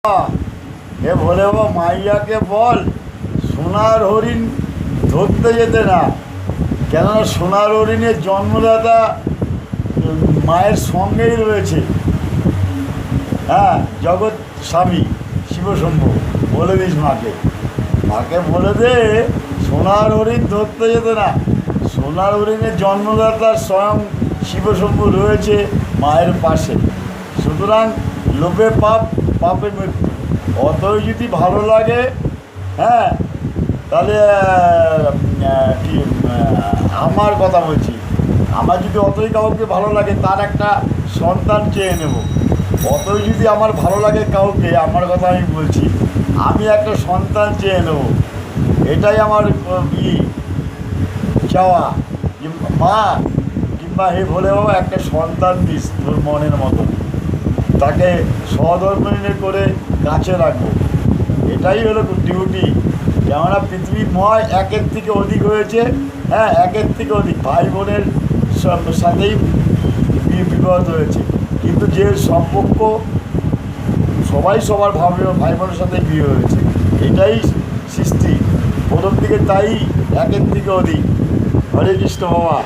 এ ভোলে বাবা মাইয়াকে বল সোনার হরিণ ধরতে যেতে না, কেননা সোনার হরিণের জন্মদাতা মায়ের সঙ্গেই রয়েছে। হ্যাঁ, জগৎ স্বামী শিবশম্ভু, বলে দিস মাকে, মাকে বলে দে সোনার হরিণ ধরতে যেতে না, সোনার হরিণের জন্মদাতা স্বয়ং শিবশম্ভু রয়েছে মায়ের পাশে। সুতরাং লোভে পাপ, পাপে মৃত্যু। অতই যদি ভালো লাগে, হ্যাঁ, তাহলে কি আমার কথা বলছি, আমার যদি অতই কাউকে ভালো লাগে তার একটা সন্তান চেয়ে নেব। অতই যদি আমার ভালো লাগে কাউকে, আমার কথা আমি বলছি, আমি একটা সন্তান চেয়ে নেব। এটাই আমার চাওয়া, মা কিংবা হে ভোলে বাবা একটা সন্তান দিস তোর মনের মতো, তাকে সহধর্মিণী করে কাছে রাখবো। এটাই হলো ডিউটি। কেননা পৃথিবীময় একের থেকে অধিক হয়েছে, হ্যাঁ, একের থেকে অধিক ভাই বোনের সাথেই বিবাদ হয়েছে, কিন্তু যে সম্পর্ক সবাই সবার ভাই বোনের সাথে বিয়ে হয়েছে, এটাই সৃষ্টি প্রথম দিকে, তাই একের থেকে অধিক। হরে কৃষ্ণ বাবা।